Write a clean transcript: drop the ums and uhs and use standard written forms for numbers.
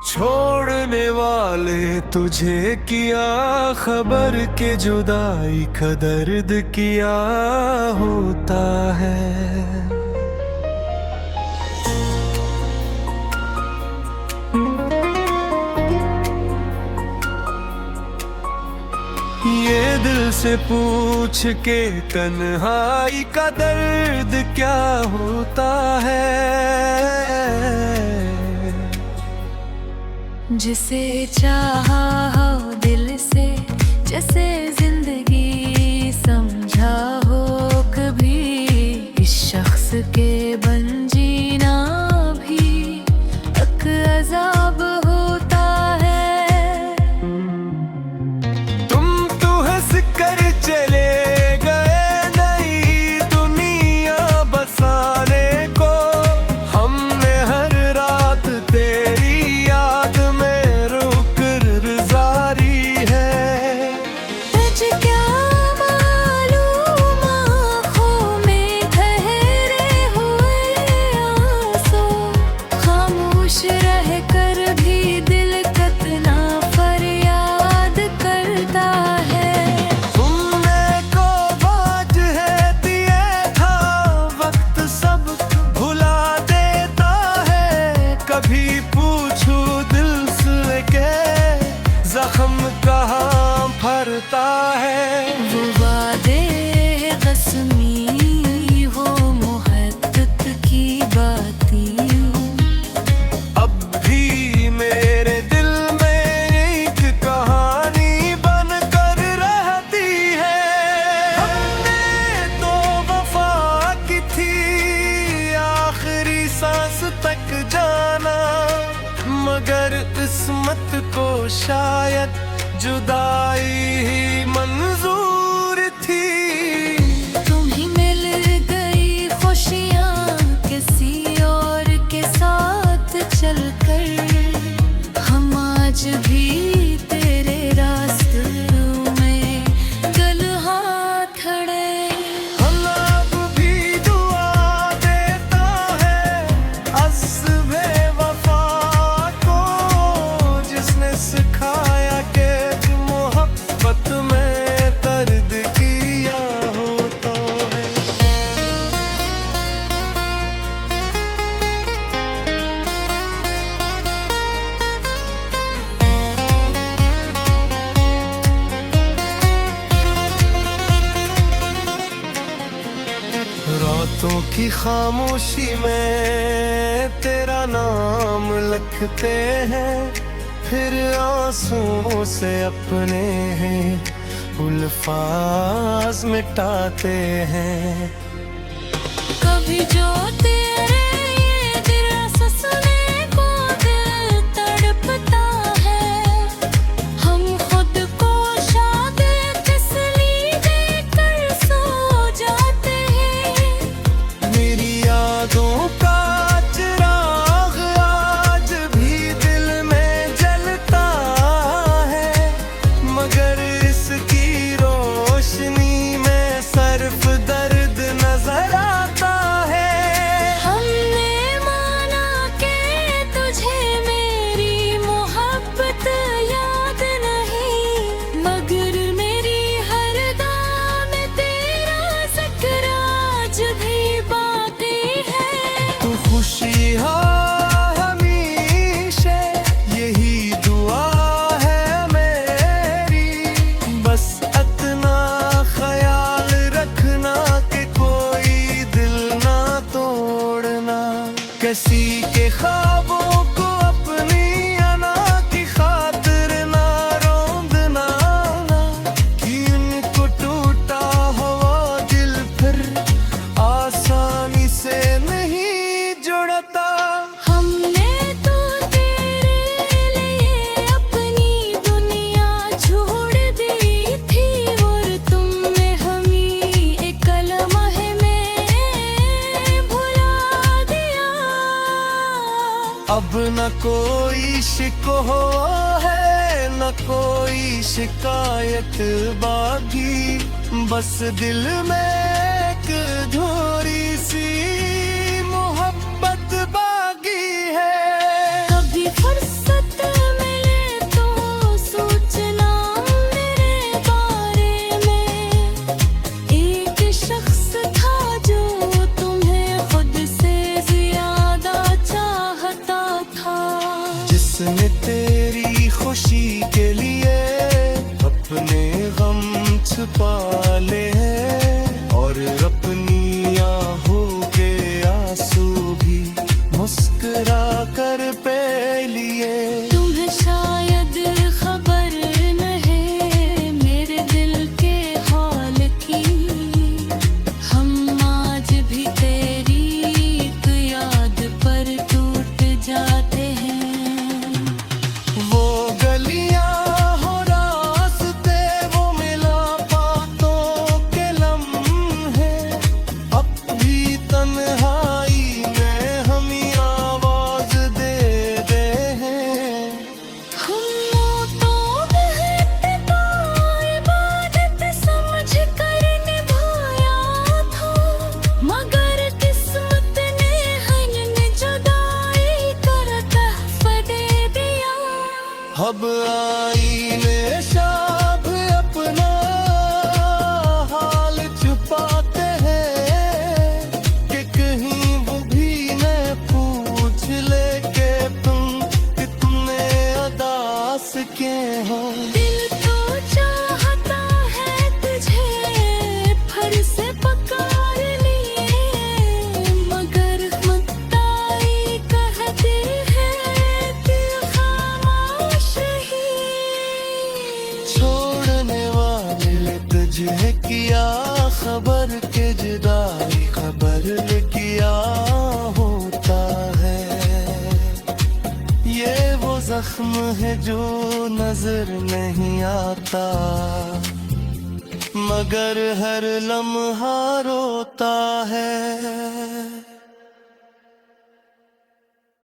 छोड़ने वाले तुझे किया खबर के जुदाई का दर्द किया होता है। ये दिल से पूछ के तन्हाई का दर्द क्या होता है। जिसे चाहा हो दिल से, जैसे जिंदगी समझा हो कभी, इस शख्स के बन जीना भी एक अजाब होता है। तुम तो हंस कर चले गए नई दुनिया बसाने को, हमने हर रात तेरी याद में रुकर गुजारी है। सच क्या मालूम आँखों में ठहरे हुए आंसू, खामोश रह कर भी दिल कितना फरियाद करता है। सुनने को बाज है दिए था वक्त सब भुला देता है। कभी पूछूं दिल से के जख्म कहाँ भरता है। वो वादे रस्मी हो मोहब्बत की बातें, अब भी मेरे दिल में एक कहानी बन कर रहती है। हमने तो वफा की थी आखिरी सांस तक जाना, मगर किस्मत को शायद जुदाई ही मंजूर थी। तुम ही मिल गई खुशियाँ किसी और के साथ चलकर, हम आज भी तेरे रास्तों में गल हाथ खड़े। अब भी दुआ देता है अस्बे वफा को, जिसने सिखाया कि मोहब्बत में दर्द किया होता है। रातों की खामोशी में तेरा नाम लिखते हैं, फिर आंसुओं से अपने उल्फाज मिटाते हैं। कभी जो तेरे ये दिल सुनने को दिल तड़पता है, हम खुद को शायद तसल्ली देकर सो जाते हैं। मेरी यादों का चिराग आज भी दिल में जलता है, मगर इसकी रोशनी में सिर्फ दर्द नजर आता है। हमने माना कि तुझे मेरी मोहब्बत याद नहीं, मगर मेरी हर दाम तेरा जिक्र आज भी बाकी है। तू खुशी हो हमेशा यही दुआ है मेरी, बस इतना ख्याल रखना कि कोई दिल ना तोड़ना। किसी के ख्वाबों को अपनी अना की खातिर ना रोंदना, कि उनको टूटा हुआ दिल फिर आसानी से नहीं जुड़ता। हमने तो तेरे लिए अपनी दुनिया छोड़ दी थी, और तुमने हमें एक लम्हे में भुला दिया। अब न कोई शिकवा है न कोई शिकायत बाकी, बस दिल में एक अधूरी सी मोहब्बत बाकी है। कभी फुर्सत जख्म है जो नजर नहीं आता, मगर हर लम्हा रोता है।